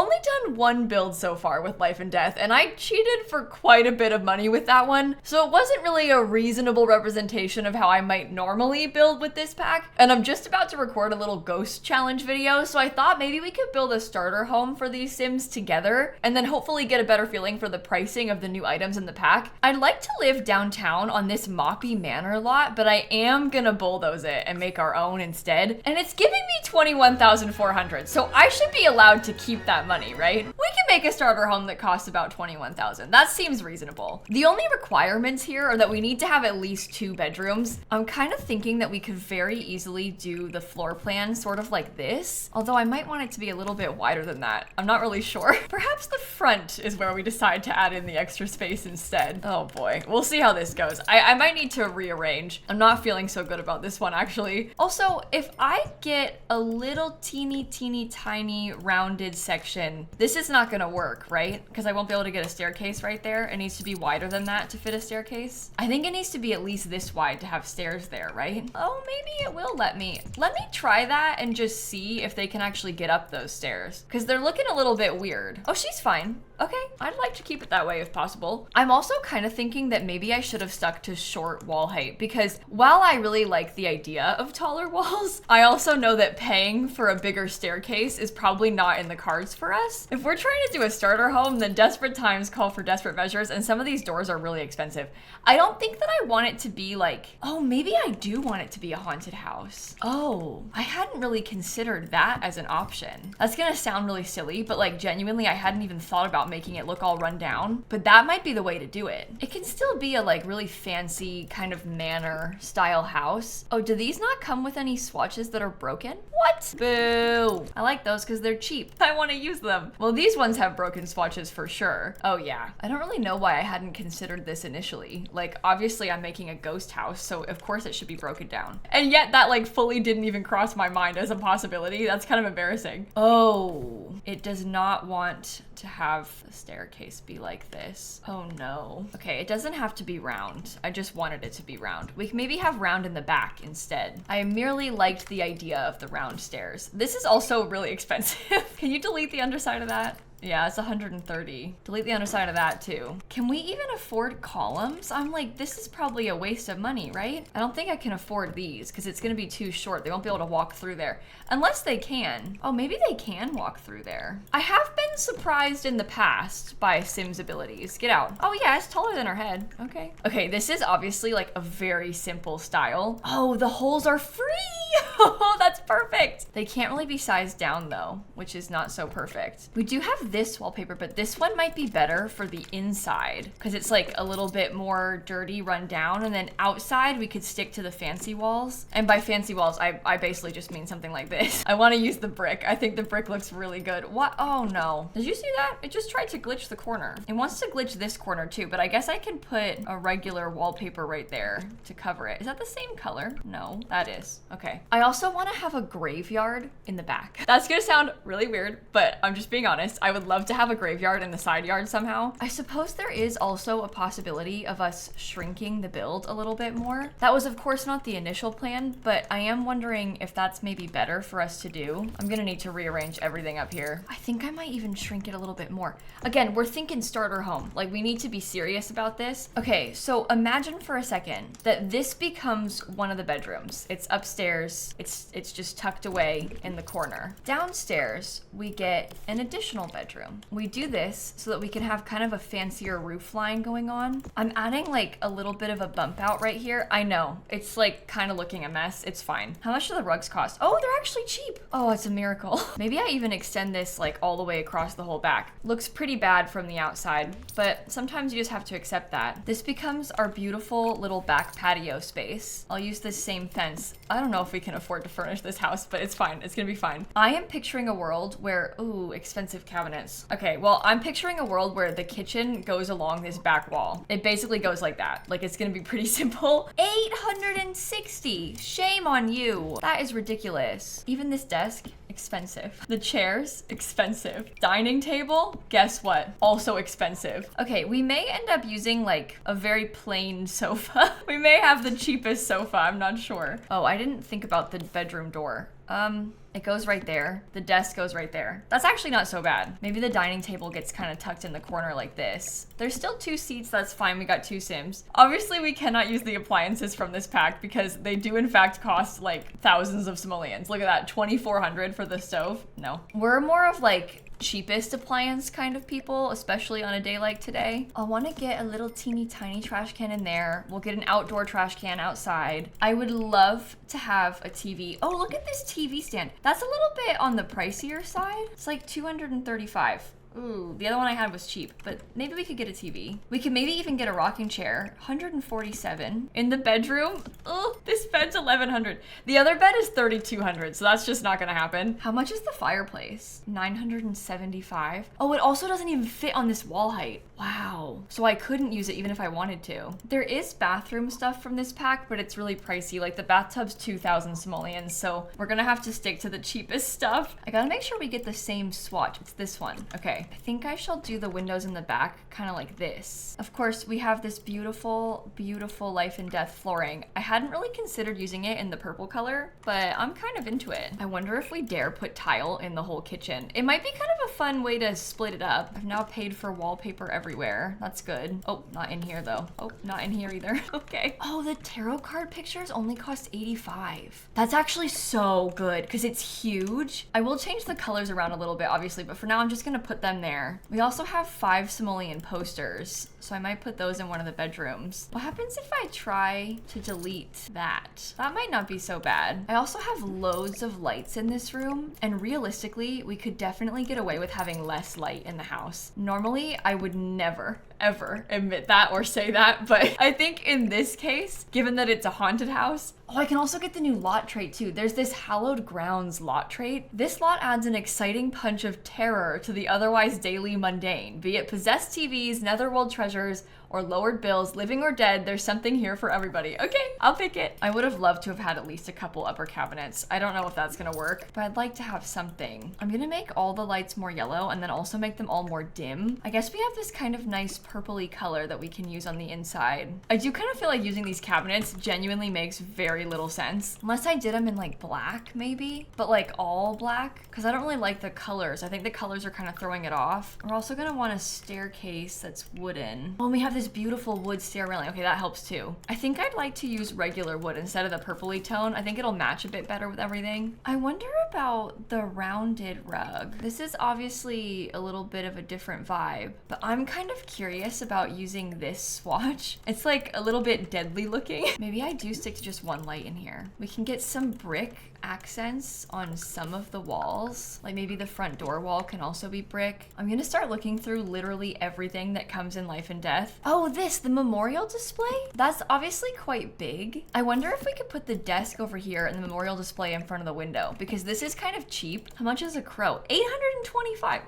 only done one build so far with Life and Death, and I cheated for quite a bit of money with that one, so it wasn't really a reasonable representation of how I might normally build with this pack. And I'm just about to record a little ghost challenge video, so I thought maybe we could build a starter home for these Sims together, and then hopefully get a better feeling for the pricing of the new items in the pack. I'd like to live downtown on this Moppy Manor lot, but I am gonna bulldoze it and make our own instead. And it's giving me 21,400, so I should be allowed to keep that money, right? We can make a starter home that costs about 21,000. That seems reasonable. The only requirements here are that we need to have at least 2 bedrooms. I'm kind of thinking that we could very easily do the floor plan sort of like this, although I might want it to be a little bit wider than that. I'm not really sure. Perhaps the front is where we decide to add in the extra space instead. Oh boy, we'll see how this goes. I might need to rearrange. I'm not feeling so good about this one actually. Also, if I get a little teeny tiny rounded section, this is not gonna work, right? Because I won't be able to get a staircase right there. It needs to be wider than that to fit a staircase. I think it needs to be at least this wide to have stairs there, right? Oh, maybe it will let me. Let me try that and just see if they can actually get up those stairs, because they're looking a little bit weird. Oh, she's fine. Okay, I'd like to keep it that way if possible. I'm also kind of thinking that maybe I should have stuck to short wall height, because while I really like the idea of taller walls, I also know that paying for a bigger staircase is probably not in the cards for us. If we're trying to do a starter home, then desperate times call for desperate measures, and some of these doors are really expensive. I don't think that I want it to be like, oh, maybe I do want it to be a haunted house. Oh, I hadn't really considered that as an option. That's gonna sound really silly, but like genuinely, I hadn't even thought about making it look all run down, but that might be the way to do it. It can still be a like really fancy kind of manor style house. Oh, do these not come with any swatches that are broken? What? Boo. I like those because they're cheap. I want to use them. Well, these ones have broken swatches for sure. Oh yeah. I don't really know why I hadn't considered this initially. Like, obviously I'm making a ghost house, so of course it should be broken down. And yet that like fully didn't even cross my mind as a possibility. That's kind of embarrassing. Oh, it does not want to have the staircase be like this. Oh no. Okay, it doesn't have to be round. I just wanted it to be round. We can maybe have round in the back instead. I merely liked the idea of the round stairs. This is also really expensive. Can you delete the underside of that? Yeah, it's 130. Delete the underside of that too. Can we even afford columns? I'm like, this is probably a waste of money, right? I don't think I can afford these because it's gonna be too short. They won't be able to walk through there. Unless they can. Oh, maybe they can walk through there. I have been surprised in the past by Sims abilities. Get out. Oh yeah, it's taller than her head. Okay. Okay, this is obviously like a very simple style. Oh, the holes are free. Oh, that's perfect. They can't really be sized down though, which is not so perfect. We do have this wallpaper, but this one might be better for the inside because it's like a little bit more dirty, run down, and then outside we could stick to the fancy walls. And by fancy walls, I basically just mean something like this. I want to use the brick. I think the brick looks really good. What? Oh no. Did you see that? It just tried to glitch the corner. It wants to glitch this corner too, but I guess I can put a regular wallpaper right there to cover it. Is that the same color? No, that is. Okay. I also want to have a graveyard in the back. That's gonna sound really weird, but I'm just being honest. I would love to have a graveyard in the side yard somehow. I suppose there is also a possibility of us shrinking the build a little bit more. That was of course not the initial plan, but I am wondering if that's maybe better for us to do. I'm gonna need to rearrange everything up here. I think I might even shrink it a little bit more. Again, we're thinking starter home. Like, we need to be serious about this. Okay, so imagine for a second that this becomes one of the bedrooms. It's upstairs. It's just tucked away in the corner. Downstairs, we get an additional bedroom. We do this so that we can have kind of a fancier roof line going on. I'm adding like a little bit of a bump out right here. I know, it's like kind of looking a mess. It's fine. How much do the rugs cost? Oh, they're actually cheap. Oh, it's a miracle. Maybe I even extend this like all the way across the whole back. Looks pretty bad from the outside, but sometimes you just have to accept that. This becomes our beautiful little back patio space. I'll use this same fence. I don't know if we can afford to furnish this house, but it's fine. It's gonna be fine. I am picturing a world where, ooh, expensive cabinets. Okay, well, I'm picturing a world where the kitchen goes along this back wall. It basically goes like that. Like, it's gonna be pretty simple. 860. Shame on you. That is ridiculous. Even this desk, expensive. The chairs, expensive. Dining table, guess what? Also expensive. Okay, we may end up using like a very plain sofa. We may have the cheapest sofa, I'm not sure. Oh, I didn't think about the bedroom door. It goes right there. The desk goes right there. That's actually not so bad. Maybe the dining table gets kind of tucked in the corner like this. There's still 2 seats, that's fine. We got 2 Sims. Obviously, we cannot use the appliances from this pack because they do in fact cost like thousands of simoleons. Look at that, 2,400 for the stove. No. We're more of like cheapest appliance kind of people, especially on a day like today. I want to get a little teeny tiny trash can in there. We'll get an outdoor trash can outside. I would love to have a TV. Oh, look at this TV stand. That's a little bit on the pricier side. It's like 235. Ooh, the other one I had was cheap, but maybe we could get a TV. We could maybe even get a rocking chair. 147 in the bedroom. Oh, this bed's 1,100. The other bed is 3,200, so that's just not gonna happen. How much is the fireplace? 975. Oh, it also doesn't even fit on this wall height. Wow. So I couldn't use it even if I wanted to. There is bathroom stuff from this pack, but it's really pricey. Like the bathtub's 2,000 simoleons, so we're gonna have to stick to the cheapest stuff. I gotta make sure we get the same swatch. It's this one. Okay. I think I shall do the windows in the back kind of like this. Of course, we have this beautiful, beautiful life and death flooring. I hadn't really considered using it in the purple color, but I'm kind of into it. I wonder if we dare put tile in the whole kitchen. It might be kind of a fun way to split it up. I've now paid for wallpaper everywhere. That's good. Oh, not in here though. Oh, not in here either. Okay. Oh, the tarot card pictures only cost 85. That's actually so good because it's huge. I will change the colors around a little bit, obviously, but for now I'm just gonna put them there. We also have 5 simoleon posters, so I might put those in one of the bedrooms. What happens if I try to delete that? That might not be so bad. I also have loads of lights in this room, and realistically, we could definitely get away with having less light in the house. Normally, I would never ever admit that or say that, but I think in this case, given that it's a haunted house, oh, I can also get the new lot trait too. There's this hallowed grounds lot trait. This lot adds an exciting punch of terror to the otherwise daily mundane, be it possessed TVs, netherworld treasures, or lowered bills, living or dead, there's something here for everybody. Okay, I'll pick it. I would have loved to have had at least a couple upper cabinets. I don't know if that's gonna work, but I'd like to have something. I'm gonna make all the lights more yellow and then also make them all more dim. I guess we have this kind of nice purpley color that we can use on the inside. I do kind of feel like using these cabinets genuinely makes very little sense. Unless I did them in like black maybe, but like all black, because I don't really like the colors. I think the colors are kind of throwing it off. We're also gonna want a staircase that's wooden. Oh, and we have this beautiful wood stair railing. Okay, that helps too. I think I'd like to use regular wood instead of the purpley tone. I think it'll match a bit better with everything. I wonder about the rounded rug. This is obviously a little bit of a different vibe, but I'm kind of curious about using this swatch. It's like a little bit deadly looking. Maybe I do stick to just one light in here. We can get some brick accents on some of the walls. Like maybe the front door wall can also be brick. I'm gonna start looking through literally everything that comes in Life and Death. Oh, the memorial display? That's obviously quite big. I wonder if we could put the desk over here and the memorial display in front of the window, because this is kind of cheap. How much is a crow? 825.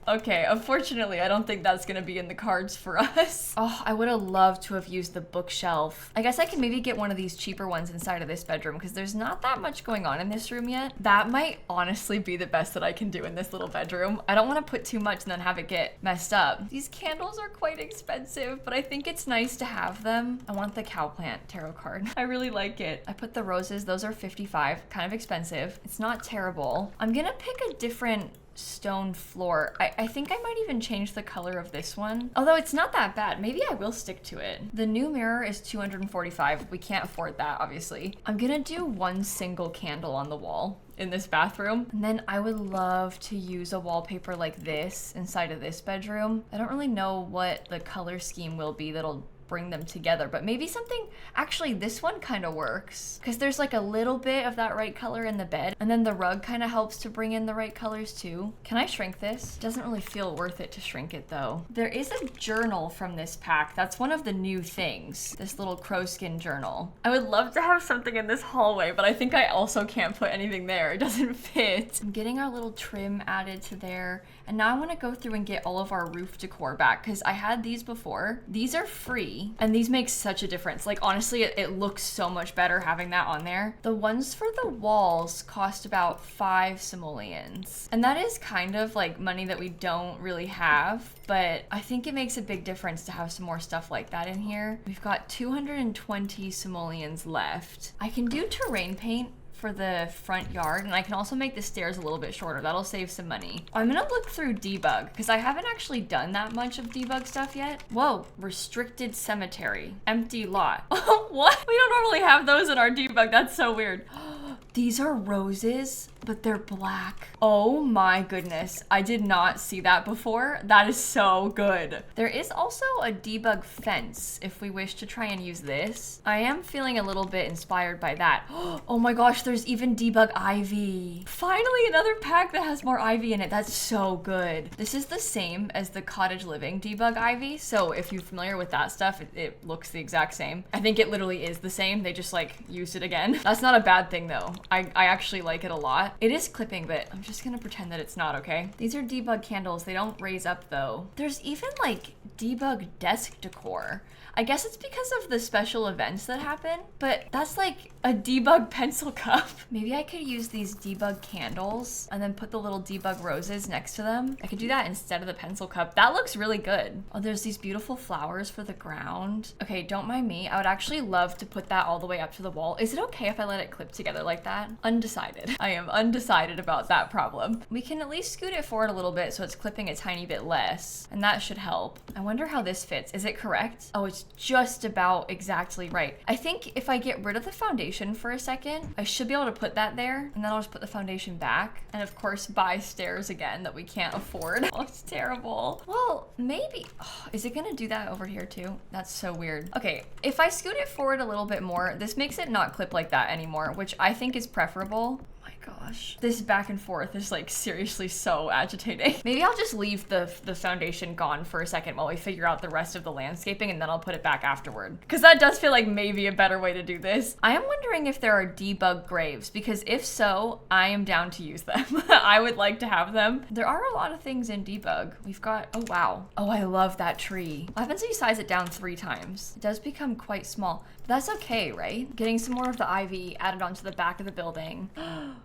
Okay, unfortunately, I don't think that's gonna be in the cards for us. Oh, I would have loved to have used the bookshelf. I guess I can maybe get one of these cheaper ones inside of this bedroom because there's not that much going on in this room yet. That might honestly be the best that I can do in this little bedroom. I don't want to put too much and then have it get messed up. These candles are quite expensive, but I think it's nice to have them. I want the cow plant tarot card. I really like it. I put the roses, those are 55, kind of expensive. It's not terrible. I'm gonna pick a different stone floor. I think I might even change the color of this one. Although it's not that bad. Maybe I will stick to it. The new mirror is 245. We can't afford that, obviously. I'm gonna do one single candle on the wall in this bathroom. And then I would love to use a wallpaper like this inside of this bedroom. I don't really know what the color scheme will be that'll bring them together, but maybe something, actually this one kind of works because there's like a little bit of that right color in the bed, and then the rug kind of helps to bring in the right colors too. Can I shrink this? Doesn't really feel worth it to shrink it though. There is a journal from this pack. That's one of the new things, this little crow skin journal. I would love to have something in this hallway, but I think I also can't put anything there. It doesn't fit. I'm getting our little trim added to there, and now I want to go through and get all of our roof decor back because I had these before. These are free and these make such a difference. Like honestly, it looks so much better having that on there. The ones for the walls cost about 5 simoleons, and that is kind of like money that we don't really have, but I think it makes a big difference to have some more stuff like that in here. We've got 220 simoleons left. I can do terrain paint for the front yard, and I can also make the stairs a little bit shorter. That'll save some money. I'm gonna look through Debug because I haven't actually done that much of Debug stuff yet. Whoa, restricted cemetery, empty lot. What? We don't normally have those in our Debug. That's so weird. These are roses, but they're black. Oh my goodness. I did not see that before. That is so good. There is also a Debug fence if we wish to try and use this. I am feeling a little bit inspired by that. Oh my gosh, there's even Debug ivy. Finally, another pack that has more ivy in it. That's so good. This is the same as the cottage living Debug ivy. So if you're familiar with that stuff, it looks the exact same. I think it literally is the same. They just like used it again. That's not a bad thing though. I actually like it a lot. It is clipping, but I'm just gonna pretend that it's not, okay? These are Debug candles. They don't raise up though. There's even like Debug desk decor. I guess it's because of the special events that happen, but that's like a Debug pencil cup. Maybe I could use these Debug candles and then put the little Debug roses next to them. I could do that instead of the pencil cup. That looks really good. Oh, there's these beautiful flowers for the ground. Okay, don't mind me. I would actually love to put that all the way up to the wall. Is it okay if I let it clip together like that? Undecided. I am undecided about that problem. We can at least scoot it forward a little bit so it's clipping a tiny bit less, and that should help. I wonder how this fits. Is it correct? Oh, it's just about exactly right. I think if I get rid of the foundation for a second, I should be able to put that there, and then I'll just put the foundation back, and of course buy stairs again that we can't afford. Oh, it's terrible. Well, maybe. Oh, is it gonna do that over here too? That's so weird. Okay, if I scoot it forward a little bit more, this makes it not clip like that anymore, which I think is preferable. Gosh, this back and forth is like seriously so agitating. Maybe I'll just leave the foundation gone for a second while we figure out the rest of the landscaping, and then I'll put it back afterward. Because that does feel like maybe a better way to do this. I am wondering if there are Debug graves, because if so, I am down to use them. I would like to have them. There are a lot of things in Debug. We've got, oh wow. Oh, I love that tree. What happens if you size it down 3 times? It does become quite small. But that's okay, right? Getting some more of the ivy added onto the back of the building.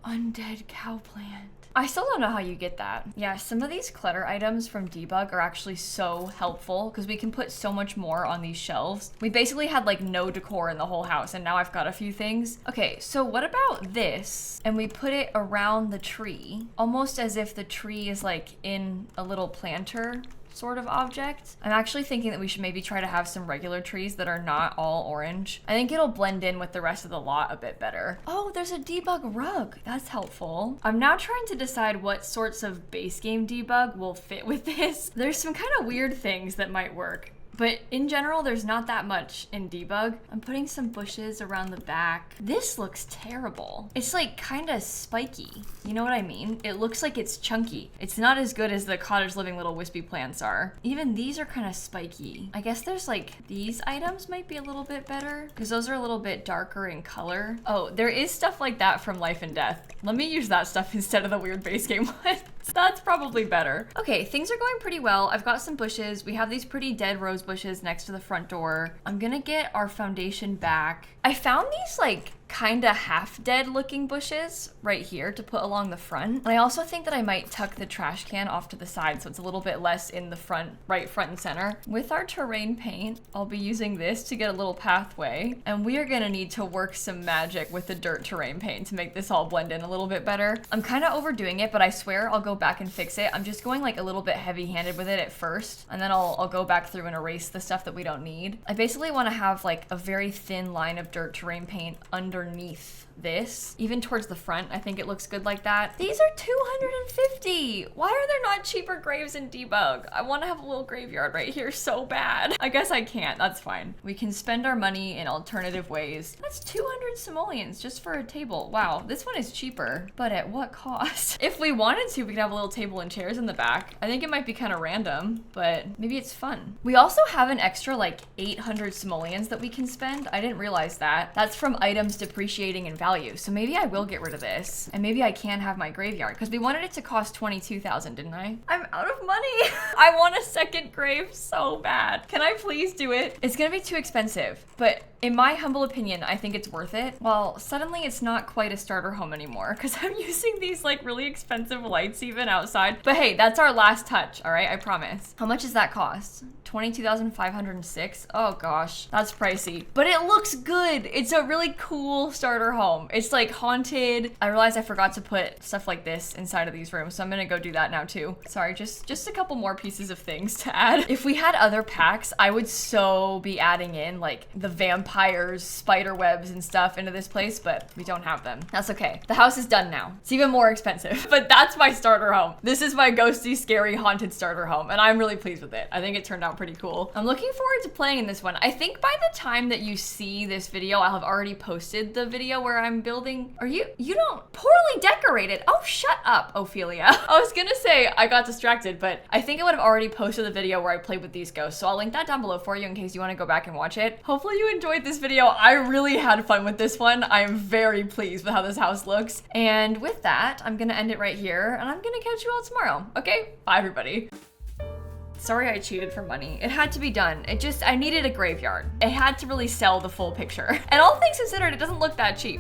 Undead cow plant. I still don't know how you get that. Yeah, some of these clutter items from Debug are actually so helpful because we can put so much more on these shelves. We basically had like no decor in the whole house, and now I've got a few things. Okay, so what about this? And we put it around the tree, almost as if the tree is like in a little planter sort of object. I'm actually thinking that we should maybe try to have some regular trees that are not all orange. I think it'll blend in with the rest of the lot a bit better. Oh, there's a Debug rug. That's helpful. I'm now trying to decide what sorts of base game Debug will fit with this. There's some kind of weird things that might work. But in general, there's not that much in Debug. I'm putting some bushes around the back. This looks terrible. It's like kind of spiky. You know what I mean? It looks like it's chunky. It's not as good as the cottage living little wispy plants are. Even these are kind of spiky. I guess there's like, these items might be a little bit better because those are a little bit darker in color. Oh, there is stuff like that from Life and Death. Let me use that stuff instead of the weird base game ones. That's probably better. Okay, things are going pretty well. I've got some bushes. We have these pretty dead rose bushes next to the front door. I'm gonna get our foundation back. I found these like kind of half dead looking bushes right here to put along the front. And I also think that I might tuck the trash can off to the side so it's a little bit less in the front, right front and center. With our terrain paint, I'll be using this to get a little pathway. And we are gonna need to work some magic with the dirt terrain paint to make this all blend in a little bit better. I'm kind of overdoing it, but I swear I'll go back and fix it. I'm just going like a little bit heavy-handed with it at first, and then I'll go back through and erase the stuff that we don't need. I basically want to have like a very thin line of dirt terrain paint underneath this, even towards the front. I think it looks good like that. These are $250. Why are there not cheaper graves in Debug? I want to have a little graveyard right here so bad. I guess I can't. That's fine. We can spend our money in alternative ways. That's 200 simoleons just for a table. Wow, this one is cheaper, but at what cost? If we wanted to, we could have a little table and chairs in the back. I think it might be kind of random, but maybe it's fun. We also have an extra like 800 simoleons that we can spend. I didn't realize that. That's from items depreciating in value. So maybe I will get rid of this, and maybe I can have my graveyard because we wanted it to cost 22,000, didn't I? I'm out of money. I want a second grave so bad. Can I please do it? It's gonna be too expensive, but In my humble opinion, I think it's worth it. Well, suddenly it's not quite a starter home anymore because I'm using these like really expensive lights even outside. But hey, that's our last touch, all right? I promise. How much does that cost? 22,506. Oh gosh, that's pricey, but it looks good. It's a really cool starter home. It's like haunted. I realized I forgot to put stuff like this inside of these rooms, so I'm gonna go do that now too. Sorry, just a couple more pieces of things to add. If we had other packs, I would so be adding in like the vampires, spider webs and stuff into this place, but we don't have them. That's okay. The house is done now. It's even more expensive, but that's my starter home. This is my ghosty, scary, haunted starter home, and I'm really pleased with it. I think it turned out pretty cool. I'm looking forward to playing in this one. I think by the time that you see this video, I'll have already posted the video where I'm building. You don't, poorly decorated. Oh, shut up, Ophelia. I was gonna say I got distracted, but I think I would have already posted the video where I played with these ghosts. So I'll link that down below for you in case you want to go back and watch it. Hopefully you enjoyed this video. I really had fun with this one. I am very pleased with how this house looks. And with that, I'm gonna end it right here and I'm gonna catch you all tomorrow. Okay, bye everybody. Sorry I cheated for money. It had to be done. I needed a graveyard. It had to really sell the full picture. And all things considered, it doesn't look that cheap.